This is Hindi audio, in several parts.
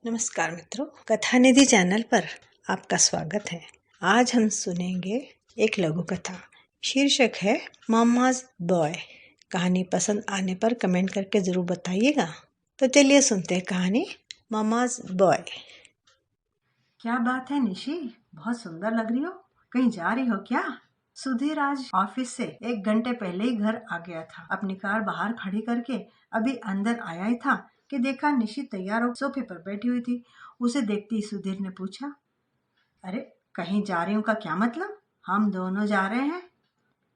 नमस्कार मित्रों, कथा निधि चैनल पर आपका स्वागत है। आज हम सुनेंगे एक लघु कथा। शीर्षक है मम्माज बॉय। कहानी पसंद आने पर कमेंट करके ज़रूर बताइएगा। तो चलिए सुनते हैं कहानी मम्माज बॉय। क्या बात है निशी, बहुत सुंदर लग रही हो। कहीं जा रही हो क्या? सुधीर आज ऑफिस से 1 घंटे पहले ही घर आ गया था। अपनी कार बाहर खड़ी करके अभी अंदर आया ही था कि देखा निशी तैयार हो सोफे पर बैठी हुई थी। उसे देखते ही सुधीर ने पूछा, अरे कहीं जा रही हूँ का क्या मतलब? हम दोनों जा रहे हैं।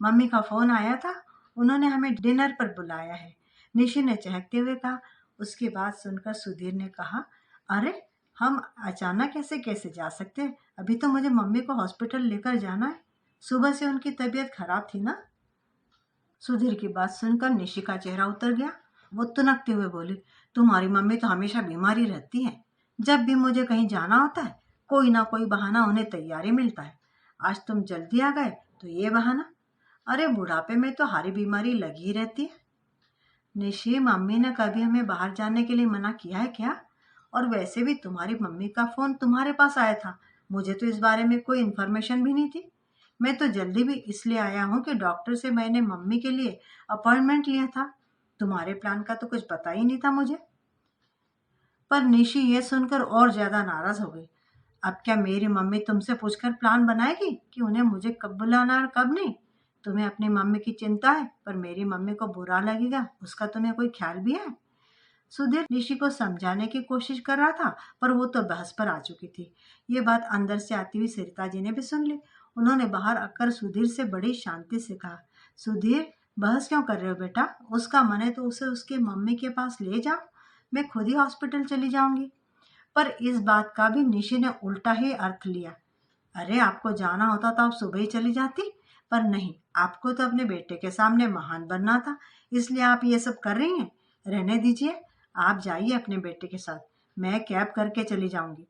मम्मी का फोन आया था, उन्होंने हमें डिनर पर बुलाया है, निशी ने चहकते हुए कहा। उसकी बात सुनकर सुधीर ने कहा, अरे हम अचानक ऐसे कैसे जा सकते हैं? अभी तो मुझे मम्मी को हॉस्पिटल लेकर जाना है। सुबह से उनकी तबीयत खराब थी ना। सुधीर की बात सुनकर निशी का चेहरा उतर गया। वो तुनकते हुए बोली, तुम्हारी मम्मी तो हमेशा बीमारी रहती है। जब भी मुझे कहीं जाना होता है कोई ना कोई बहाना उन्हें तैयारी मिलता है। आज तुम जल्दी आ गए तो ये बहाना। अरे बुढ़ापे में तो हरी बीमारी लगी ही रहती है। निशी, मम्मी ने कभी हमें बाहर जाने के लिए मना किया है क्या? और वैसे भी तुम्हारी मम्मी का फोन तुम्हारे पास आया था, मुझे तो इस बारे में कोई इन्फॉर्मेशन भी नहीं थी। मैं तो जल्दी भी इसलिए आया हूँ कि डॉक्टर से मैंने मम्मी के लिए अपॉइंटमेंट लिया था। तुम्हारे प्लान का तो कुछ पता ही नहीं था मुझे। पर निशी ये सुनकर और ज्यादा नाराज हो गई। अब क्या मेरी मम्मी तुमसे पूछकर प्लान बनाएगी कि उन्हें मुझे कब बुलाना और कब नहीं? तुम्हें अपनी मम्मी की चिंता है, पर मेरी मम्मी को बुरा लगेगा उसका तुम्हें कोई ख्याल भी है? सुधीर निशी को समझाने की कोशिश कर रहा था, पर वो तो बहस पर आ चुकी थी। ये बात अंदर से आती हुई सरिता जी ने भी सुन ली। उन्होंने बाहर आकर सुधीर से बड़ी शांति से कहा, सुधीर बहस क्यों कर रहे हो बेटा? उसका मन है तो उसे उसके मम्मी के पास ले जाओ, मैं खुद ही हॉस्पिटल चली जाऊंगी। पर इस बात का भी निशी ने उल्टा ही अर्थ लिया। अरे आपको जाना होता तो आप सुबह ही चली जाती, पर नहीं, आपको तो अपने बेटे के सामने महान बनना था, इसलिए आप ये सब कर रही हैं। रहने दीजिए, आप जाइए अपने बेटे के साथ, मैं कैब करके चली जाऊंगी।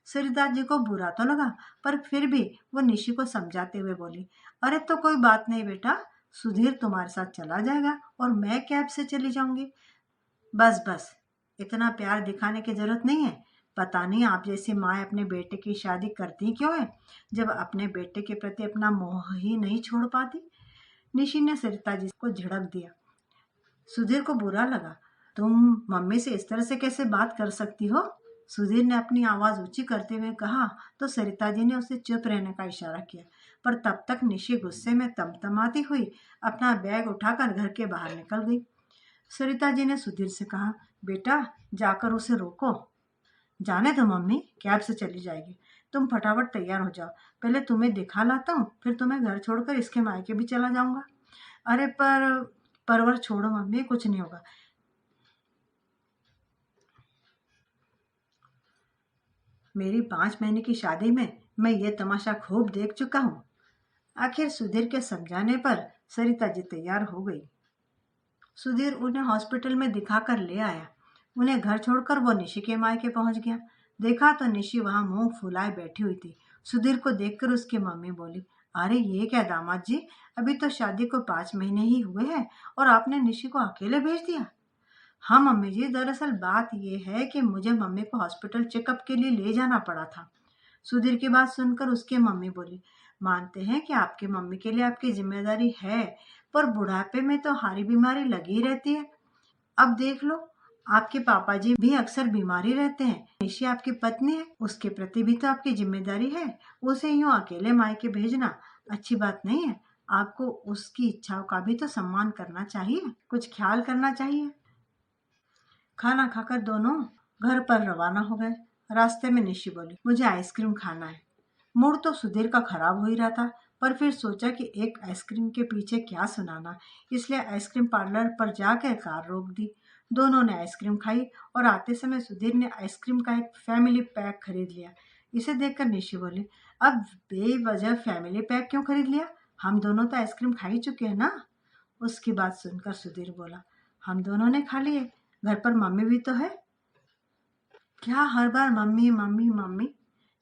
सरिता जी को बुरा तो लगा, पर फिर भी वो निशी को समझाते हुए बोली, अरे तो कोई बात नहीं बेटा, सुधीर तुम्हारे साथ चला जाएगा और मैं कैब से चली जाऊंगी। बस बस, इतना प्यार दिखाने की जरूरत नहीं है। पता नहीं आप जैसी माँ अपने बेटे की शादी करती क्यों है, जब अपने बेटे के प्रति अपना मोह ही नहीं छोड़ पाती। निशी ने सरिता जी को झिड़क दिया। सुधीर को बुरा लगा। तुम मम्मी से इस तरह से कैसे बात कर सकती हो? सुधीर ने अपनी आवाज ऊंची करते हुए कहा, तो सरिता जी ने उसे चुप रहने का इशारा किया। पर तब तक निशी गुस्से में तमतमाती हुई अपना बैग उठाकर घर के बाहर निकल गई। सरिता जी ने सुधीर से कहा, बेटा जाकर उसे रोको। जाने दो मम्मी, कैब से चली जाएगी। तुम फटाफट तैयार हो जाओ, पहले तुम्हें दिखा लाता हूँ, फिर तुम्हें घर छोड़कर इसके मायके भी चला जाऊंगा। अरे पर परवर छोड़ो मम्मी, कुछ नहीं होगा। मेरी 5 महीने की शादी में मैं ये तमाशा खूब देख चुका हूँ। आखिर सुधीर के समझाने पर सरिता जी तैयार हो गई। सुधीर उन्हें हॉस्पिटल में दिखाकर ले आया। उन्हें घर छोड़कर वो निशी के मायके पहुंच गया। देखा तो निशी वहां मुंह फुलाए बैठी हुई थी। सुधीर को देखकर उसकी मम्मी बोली, अरे ये क्या दामाद जी, अभी तो शादी को 5 महीने ही हुए हैं और आपने निशी को अकेले भेज दिया? हाँ मम्मी जी, दरअसल बात यह है कि मुझे मम्मी को हॉस्पिटल चेकअप के लिए ले जाना पड़ा था। सुधीर की बात सुनकर उसकी मम्मी बोली, मानते हैं कि आपकी मम्मी के लिए आपकी जिम्मेदारी है, पर बुढ़ापे में तो हारी बीमारी लगी रहती है। अब देख लो, आपके पापा जी भी अक्सर बीमारी रहते हैं। निशी आपकी पत्नी है, उसके प्रति भी तो आपकी जिम्मेदारी है। उसे यूं अकेले मायके भेजना अच्छी बात नहीं है। आपको उसकी इच्छाओं का भी तो सम्मान करना चाहिए, कुछ ख्याल करना चाहिए। खाना खाकर दोनों घर पर रवाना हो गए। रास्ते में निशी बोली, मुझे आइसक्रीम खाना है। मूड तो सुधीर का खराब हो ही रहा था, पर फिर सोचा कि एक आइसक्रीम के पीछे क्या सुनाना, इसलिए आइसक्रीम पार्लर पर जाकर कार रोक दी। दोनों ने आइसक्रीम खाई और आते समय सुधीर ने आइसक्रीम का एक फैमिली पैक खरीद लिया। इसे देखकर निशी बोली, अब बेवजह फैमिली पैक क्यों खरीद लिया? हम दोनों तो आइसक्रीम खा ही चुके हैं ना। उसकी बात सुनकर सुधीर बोला, हम दोनों ने खा लिए, घर पर मम्मी भी तो है। क्या हर बार मम्मी मम्मी मम्मी?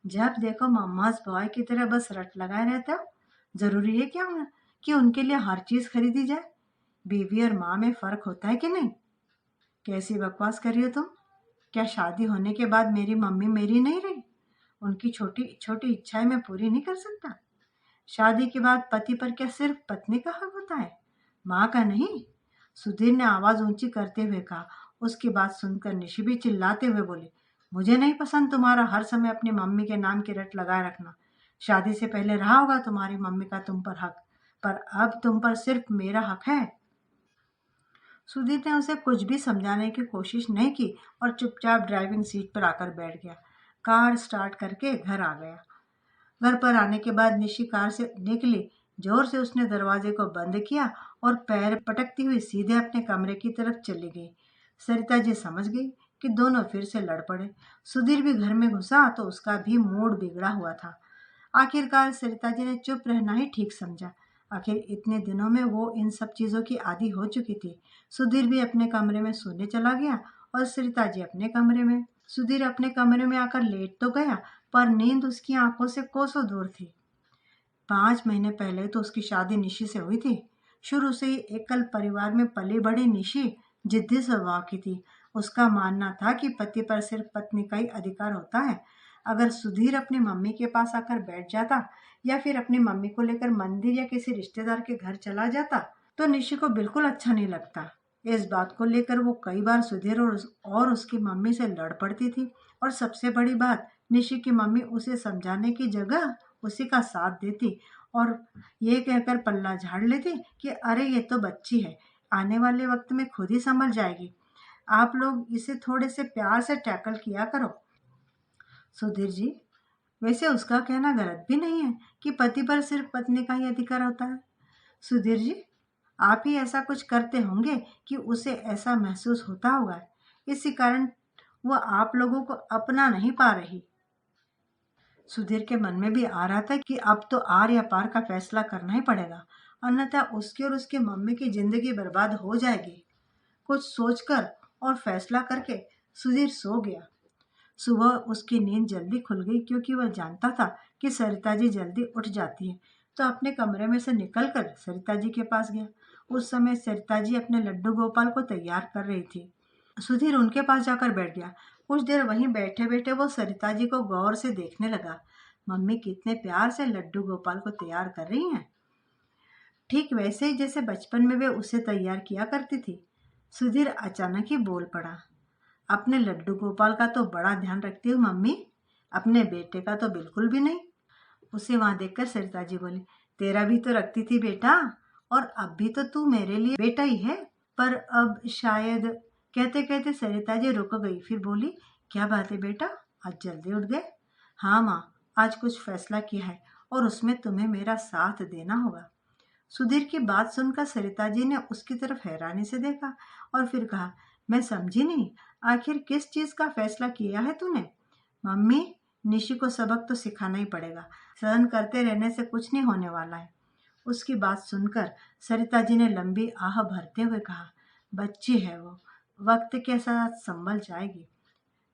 जब देखो मम्माज बॉय की तरह बस रट लगाए रहते हो। जरूरी है क्या कि उनके लिए हर चीज खरीदी जाए? बीवी और माँ में फर्क होता है कि नहीं? कैसी बकवास कर रही हो तुम? क्या शादी होने के बाद मेरी मम्मी मेरी नहीं रही? उनकी छोटी छोटी इच्छाएं मैं पूरी नहीं कर सकता? शादी के बाद पति पर क्या सिर्फ पत्नी का हक होता है, माँ का नहीं? सुधीर ने आवाज ऊंची करते हुए कहा। उसकी बात सुनकर निशि भी चिल्लाते हुए बोली, मुझे नहीं पसंद तुम्हारा हर समय अपनी मम्मी के नाम की रट लगाए रखना। शादी से पहले रहा होगा तुम्हारी मम्मी का तुम पर हक, पर अब तुम पर सिर्फ मेरा हक है। सुधीर ने उसे कुछ भी समझाने की कोशिश नहीं की और चुपचाप ड्राइविंग सीट पर आकर बैठ गया। कार स्टार्ट करके घर आ गया। घर पर आने के बाद निशी कार से निकली। जोर से उसने दरवाजे को बंद किया और पैर पटकती हुई सीधे अपने कमरे की तरफ चली गई। सरिता जी समझ गई कि दोनों फिर से लड़ पड़े। सुधीर भी घर में घुसा तो उसका भी मूड बिगड़ा हुआ था। आखिरकार सरिता जी ने चुप रहना ही ठीक समझा। आखिर इतने दिनों में वो इन सब चीजों की आदी हो चुकी थी। सुधीर भी अपने कमरे में सोने चला गया और सरिता जी अपने कमरे में। सुधीर अपने कमरे में आकर लेट तो गया, पर नींद उसकी आंखों से कोसों दूर थी। 5 महीने पहले तो उसकी शादी निशी से हुई थी। शुरू से ही एकल परिवार में पली बड़ी निशी जिद्दी स्वभाव की थी। उसका मानना था कि पति पर सिर्फ पत्नी का ही अधिकार होता है। अगर सुधीर अपनी मम्मी के पास आकर बैठ जाता या फिर अपनी मम्मी को लेकर मंदिर या किसी रिश्तेदार के घर चला जाता तो निशी को बिल्कुल अच्छा नहीं लगता। इस बात को लेकर वो कई बार सुधीर और उसकी मम्मी से लड़ पड़ती थी। और सबसे बड़ी बात, निशी की मम्मी उसे समझाने की जगह उसी का साथ देती और ये कहकर पल्ला झाड़ लेती कि अरे ये तो बच्ची है, आने वाले वक्त में खुद ही संभल जाएगी, आप लोग इसे थोड़े से प्यार से टैकल किया करो। सुधीर जी, वैसे उसका कहना गलत भी नहीं है कि पति पर सिर्फ पत्नी का ही अधिकार होता है। सुधीर जी, आप ही ऐसा कुछ करते होंगे कि उसे ऐसा महसूस होता होगा। इसी कारण वह आप लोगों को अपना नहीं पा रही। सुधीर के मन में भी आ रहा था कि अब तो आर या पार का फैसला करना ही पड़ेगा, अन्यथा उसकी और उसकी मम्मी की जिंदगी बर्बाद हो जाएगी। कुछ सोचकर और फैसला करके सुधीर सो गया। सुबह उसकी नींद जल्दी खुल गई क्योंकि वह जानता था कि सरिता जी जल्दी उठ जाती है। तो अपने कमरे में से निकलकर सरिता जी के पास गया। उस समय सरिता जी अपने लड्डू गोपाल को तैयार कर रही थी। सुधीर उनके पास जाकर बैठ गया। कुछ देर वहीं बैठे बैठे वो सरिता जी को गौर से देखने लगा। मम्मी कितने प्यार से लड्डू गोपाल को तैयार कर रही हैं, ठीक वैसे ही जैसे बचपन में वे उसे तैयार किया करती थी। सुधीर अचानक ही बोल पड़ा, अपने लड्डू गोपाल का तो बड़ा ध्यान रखती हूँ मम्मी, अपने बेटे का तो बिल्कुल भी नहीं। उसे वहां देखकर सरिता जी बोली, तेरा भी तो रखती थी बेटा, और अब भी तो तू मेरे लिए बेटा ही है। पर अब शायद, कहते कहते सरिता जी रुक गई, फिर बोली, क्या बात है बेटा, आज जल्दी उठ गए? हाँ माँ, आज कुछ फैसला किया है और उसमें तुम्हें मेरा साथ देना होगा। सुधीर की बात सुनकर सरिता जी ने उसकी तरफ हैरानी से देखा और फिर कहा, मैं समझी नहीं, आखिर किस चीज का फैसला किया है तूने? मम्मी, निशी को सबक तो सिखाना ही पड़ेगा, सहन करते रहने से कुछ नहीं होने वाला है। उसकी बात सुनकर सरिता जी ने लंबी आह भरते हुए कहा, बच्ची है वो, वक्त के साथ संभल जाएगी।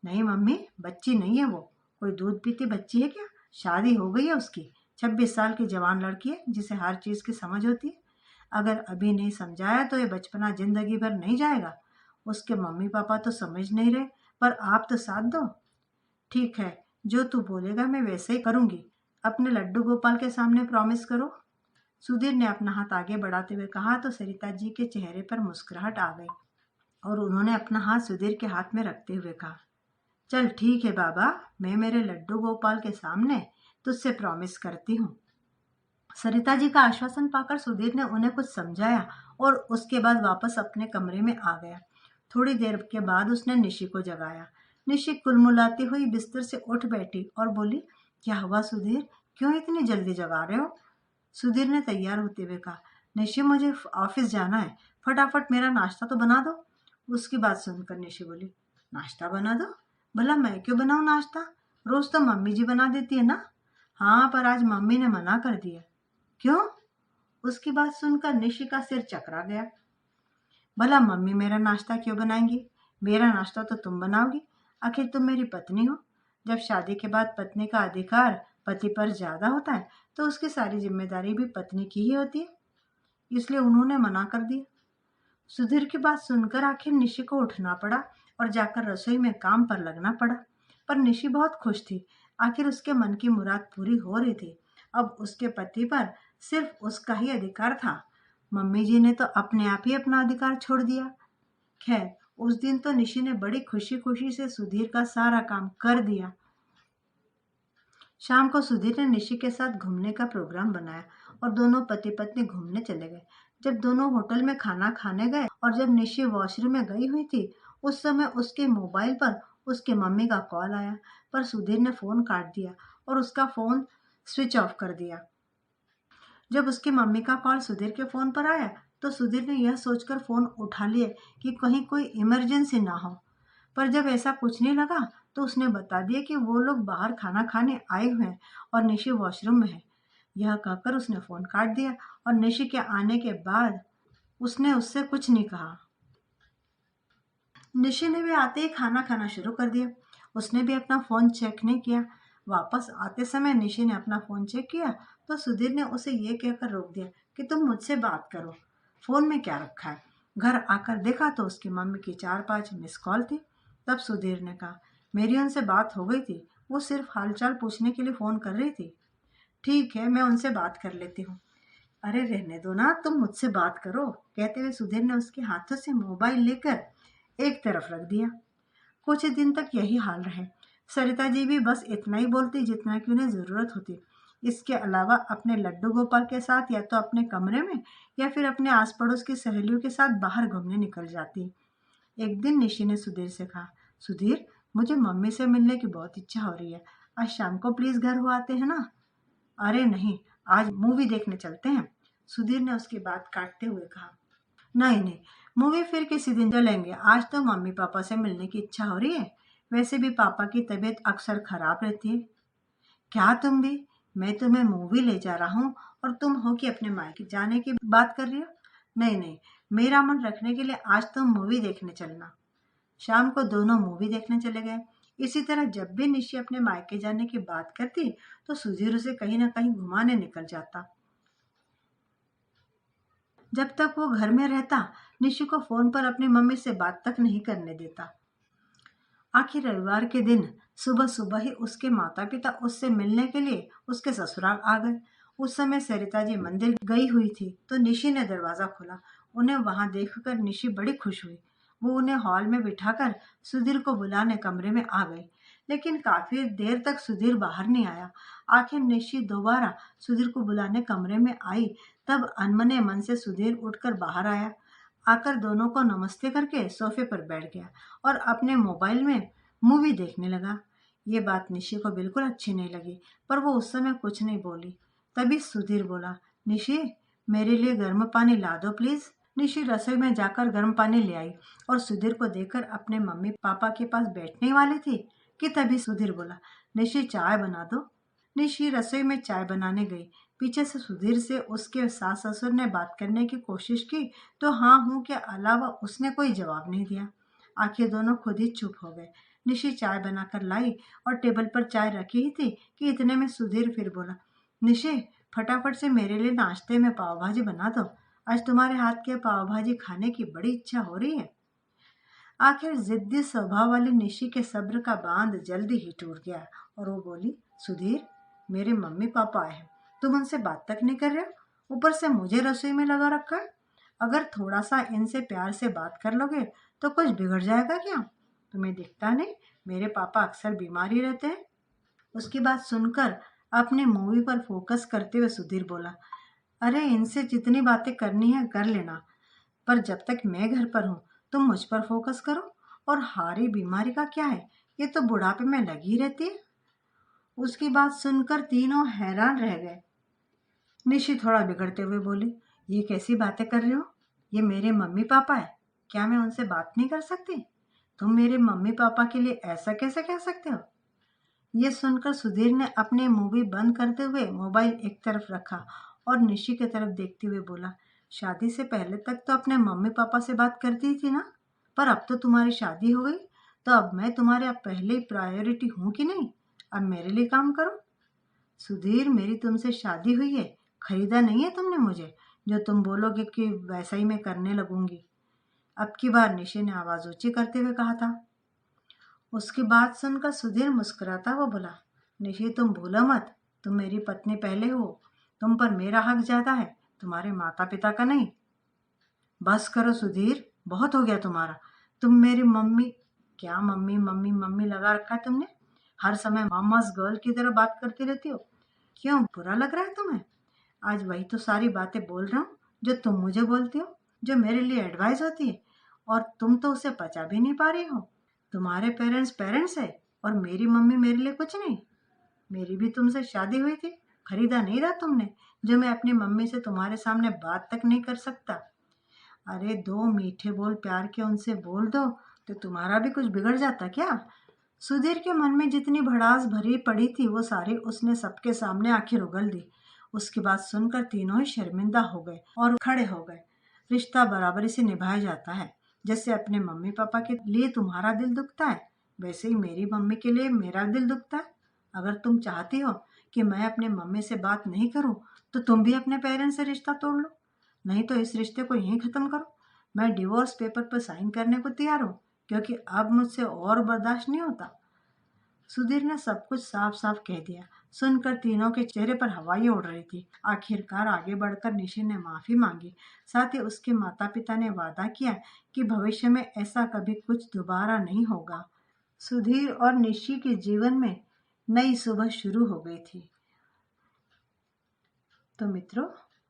नहीं मम्मी, बच्ची नहीं है वो, कोई दूध पीती बच्ची है क्या? शादी हो गई है उसकी, 26 साल की जवान लड़की है जिसे हर चीज की समझ होती है। अगर अभी नहीं समझाया तो ये बचपना जिंदगी भर नहीं जाएगा। उसके मम्मी पापा तो समझ नहीं रहे, पर आप तो साथ दो। ठीक है, जो तू बोलेगा मैं वैसे ही करूंगी। अपने लड्डू गोपाल के सामने प्रॉमिस करो। सुधीर ने अपना हाथ आगे बढ़ाते हुए कहा तो सरिता जी के चेहरे पर मुस्कुराहट आ गई और उन्होंने अपना हाथ सुधीर के हाथ में रखते हुए कहा, चल ठीक है बाबा, मैं मेरे लड्डू गोपाल के सामने तुझसे प्रॉमिस करती हूँ। सरिता जी का आश्वासन पाकर सुधीर ने उन्हें कुछ समझाया और उसके बाद वापस अपने कमरे में आ गया। थोड़ी देर के बाद उसने निशी को जगाया। निशी कुलमुलाती हुई बिस्तर से उठ बैठी और बोली, क्या हुआ सुधीर, क्यों इतनी जल्दी जगा रहे हो? सुधीर ने तैयार होते हुए कहा, निशी मुझे ऑफिस जाना है, फटाफट मेरा नाश्ता तो बना दो। उसकी बात सुनकर निशी बोली, नाश्ता बना दो? भला मैं क्यों बनाऊं नाश्ता, रोज तो मम्मी जी बना देती है ना। हाँ, पर आज मम्मी ने मना कर दिया। क्यों? उसकी बात सुनकर निशी का सिर चकरा गया। भला मम्मी मेरा नाश्ता क्यों बनाएंगी? मेरा नाश्ता तो तुम बनाओगी, आखिर तुम मेरी पत्नी हो। जब शादी के बाद पत्नी का अधिकार पति पर ज्यादा होता है तो उसकी सारी जिम्मेदारी भी पत्नी की ही होती है, इसलिए उन्होंने मना कर दिया। सुधीर की बात सुनकर आखिर निशी को उठना पड़ा और जाकर रसोई में काम पर लगना पड़ा। पर निशी बहुत खुश थी। आखिर उसके मन की मुराद पूरी हो रही थी। अब उसके पति पर सिर्फ उसका ही अधिकार था। मम्मी जी ने तो अपने आप ही अपना अधिकार छोड़ दिया। खैर, उस दिन तो निशी ने बड़ी खुशी खुशी से सुधीर का सारा काम कर दिया। शाम को सुधीर ने निशी के साथ घूमने का प्रोग्राम बनाया और दोनों पति पत्नी घूमने चले गए। जब दोनों होटल में खाना खाने गए और जब निशी वॉशरूम में गई हुई थी, उस समय उसके मोबाइल पर उसके मम्मी का कॉल आया। पर सुधीर ने फोन काट दिया और उसका फोन स्विच ऑफ कर दिया। जब उसकी मम्मी का कॉल सुधीर के फोन पर आया तो सुधीर ने यह सोचकर फोन उठा लिए कि कहीं कोई इमरजेंसी ना हो। पर जब ऐसा कुछ नहीं लगा तो उसने बता दिया कि वो लोग बाहर खाना खाने आए हुए हैं और निशी वॉशरूम में है। यह कहकर उसने फोन काट दिया और निशी के आने के बाद उसने उससे कुछ नहीं कहा। निशी ने भी आते ही खाना खाना शुरू कर दिया। उसने भी अपना फोन चेक नहीं किया। वापस आते समय निशी ने अपना फोन चेक किया तो सुधीर ने उसे ये कहकर रोक दिया कि तुम मुझसे बात करो, फोन में क्या रखा है। घर आकर देखा तो उसकी मम्मी की 4-5 मिस कॉल थी। तब सुधीर ने कहा, मेरी उनसे बात हो गई थी, वो सिर्फ हालचाल पूछने के लिए फोन कर रही थी। ठीक है, मैं उनसे बात कर लेती हूँ। अरे रहने दो ना, तुम मुझसे बात करो, कहते हुए सुधीर ने उसके हाथों से मोबाइल लेकर एक तरफ रख दिया। कुछ दिन तक यही हाल रहे। सरिता जी भी बस इतना ही बोलती जितना कि उन्हें जरूरत होती। इसके अलावा अपने लड्डू गोपाल के साथ या तो अपने कमरे में या फिर अपने आस पड़ोस की सहेलियों के साथ बाहर घूमने निकल जाती। एक दिन निशी ने सुधीर से कहा, सुधीर, मुझे मम्मी से मिलने की बहुत इच्छा हो रही है। आज शाम को प्लीज घर हो आते हैं ना। अरे नहीं, आज मूवी देखने चलते हैं, सुधीर ने उसकी बात काटते हुए कहा। नहीं नहीं, मूवी फिर किसी दिन चलेंगे, आज तो मम्मी पापा से मिलने की इच्छा हो रही है। वैसे भी पापा की तबीयत अक्सर खराब रहती है। क्या तुम भी? मैं तुम्हें मूवी ले जा रहा हूँ और तुम हो कि अपने मायके जाने की बात कर रही हो। नहीं नहीं, मेरा मन रखने के लिए आज तुम मूवी देखने चलना। शाम को दोनों मूवी देखने चले गए। इसी तरह जब भी निशी अपने मायके जाने की बात करती तो सुधीर उसे कहीं ना कहीं घुमाने निकल जाता। जब तक वो घर में रहता, निशी को फोन पर अपनी मम्मी से बात तक नहीं करने देता। आखिर रविवार के दिन सुबह सुबह ही उसके माता पिता उससे मिलने के लिए उसके ससुराल आ गए। उस समय सरिता जी मंदिर गई हुई थी तो निशी ने दरवाजा खोला। उन्हें वहां देखकर निशी बड़ी खुश हुई। वो उन्हें हॉल में बिठाकर सुधीर को बुलाने कमरे में आ गई। लेकिन काफी देर तक सुधीर बाहर नहीं आया। आखिर निशी दोबारा सुधीर को बुलाने कमरे में आई। तब अनमने मन से सुधीर उठकर बाहर आया। आकर दोनों को नमस्ते करके सोफे पर बैठ गया और अपने मोबाइल में मूवी देखने लगा। ये बात निशी को बिल्कुल अच्छी नहीं लगी, पर वो उस समय कुछ नहीं बोली। तभी सुधीर बोला, निशी, मेरे लिए गर्म पानी ला दो प्लीज। निशी रसोई में जाकर गर्म पानी ले आई और सुधीर को देखकर अपने मम्मी पापा के पास बैठने वाली थी कि तभी सुधीर बोला, निशी, चाय बना दो। निशी रसोई में चाय बनाने गई। पीछे से सुधीर से उसके सास ससुर ने बात करने की कोशिश की तो हाँ हूँ के अलावा उसने कोई जवाब नहीं दिया। आखिर दोनों खुद ही चुप हो गए। निशी चाय बनाकर लाई और टेबल पर चाय रखी ही थी कि इतने में सुधीर फिर बोला, निशी, फटाफट से मेरे लिए नाश्ते में पाव भाजी बना दो। आज तुम्हारे हाथ के पाव भाजी खाने की बड़ी इच्छा हो रही है। आखिर जिद्दी स्वभाव वाली निशी के सब्र का बांध जल्दी ही टूट गया और वो बोली, सुधीर, मेरे मम्मी पापा आए हैं, तुम उनसे बात तक नहीं कर रहे हो, ऊपर से मुझे रसोई में लगा रखा है। अगर थोड़ा सा इनसे प्यार से बात कर लोगे तो कुछ बिगड़ जाएगा क्या? तुम्हें दिखता नहीं, मेरे पापा अक्सर बीमार ही रहते हैं। उसकी बात सुनकर अपने मूवी पर फोकस करते हुए सुधीर बोला, अरे इनसे जितनी बातें करनी है कर लेना, पर जब तक मैं घर पर हूँ तुम मुझ पर फोकस करो। और हारी बीमारी का क्या है, ये तो बुढ़ापे में लगी रहती है। उसकी बात सुनकर तीनों हैरान रह गए। निशी थोड़ा बिगड़ते हुए बोली, ये कैसी बातें कर रहे हो? ये मेरे मम्मी पापा है, क्या मैं उनसे बात नहीं कर सकती? तुम मेरे मम्मी पापा के लिए ऐसा कैसे कह सकते हो? ये सुनकर सुधीर ने अपनी मूवी बंद करते हुए मोबाइल एक तरफ रखा और निशी की तरफ देखते हुए बोला, शादी से पहले तक तो अपने मम्मी पापा से बात करती थी ना, पर अब तो तुम्हारी शादी हो गई तो अब मैं तुम्हारे अब पहले प्रायोरिटी हूँ कि नहीं? अब मेरे लिए काम करो। सुधीर, मेरी तुमसे शादी हुई है, खरीदा नहीं है तुमने मुझे, जो तुम बोलोगे कि वैसा ही मैं करने लगूंगी। अब की बार निशि ने आवाज ऊंची करते हुए कहा था। उसकी बात सुनकर सुधीर मुस्कुराता हुआ बोला, निशि तुम भूलो मत, तुम मेरी पत्नी पहले हो, तुम पर मेरा हक ज्यादा है, तुम्हारे माता पिता का नहीं। बस करो सुधीर, बहुत हो गया तुम्हारा। तुम मेरी मम्मी, क्या मम्मी मम्मी मम्मी लगा रखा है तुमने? हर समय मामास गर्ल की तरह बात करती रहती हो। क्यों, बुरा लग रहा है तुम्हें? आज वही तो सारी बातें बोल रहा हूँ जो तुम मुझे बोलती हो, जो मेरे लिए एडवाइस होती है, और तुम तो उसे पचा भी नहीं पा रही हो। तुम्हारे पेरेंट्स पेरेंट्स है और मेरी मम्मी मेरे लिए कुछ नहीं। मेरी भी तुमसे शादी हुई थी, खरीदा नहीं रहा तुमने, जो मैं अपनी मम्मी से तुम्हारे सामने बात तक नहीं कर सकता। अरे दो मीठे बोल प्यार के उनसे बोल दो तो तुम्हारा भी कुछ बिगड़ जाता क्या? सुधीर के मन में जितनी भड़ास भरी पड़ी थी वो सारी उसने सबके सामने आखिर उगल दी। उसकी बात सुनकर तीनों ही शर्मिंदा हो गए और खड़े हो गए। रिश्ता बराबरी से निभाया जाता है। जैसे अपने मम्मी पापा के लिए तुम्हारा दिल दुखता है, वैसे ही मेरी मम्मी के लिए मेरा दिल दुखता है। अगर तुम चाहती हो कि मैं अपने मम्मी से बात नहीं करूं, तो तुम भी अपने पेरेंट्स से रिश्ता तोड़ लो, नहीं तो इस रिश्ते को यहीं खत्म करो। मैं डिवोर्स पेपर पर साइन करने को तैयार हूँ, क्योंकि अब मुझसे और बर्दाश्त नहीं होता। सुधीर ने सब कुछ साफ साफ कह दिया। सुनकर तीनों के चेहरे पर हवाएं उड़ रही थी। आखिरकार आगे बढ़कर निशि ने माफी मांगी। साथ ही उसके माता पिता ने वादा किया कि भविष्य में ऐसा कभी कुछ दोबारा नहीं होगा। सुधीर और निशि के जीवन में नई सुबह शुरू हो गई थी। तो मित्रों,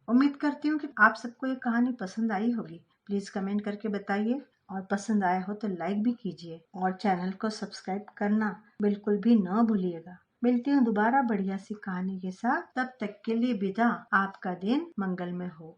उम्मीद करती हूँ कि आप सबको ये कहानी पसंद आई होगी। प्लीज कमेंट करके बताइए, और पसंद आया हो तो लाइक भी कीजिए, और चैनल को सब्सक्राइब करना बिल्कुल भी न भूलिएगा। मिलती हूँ दोबारा बढ़िया सी कहानी के साथ। तब तक के लिए विदा। आपका दिन मंगलमय हो।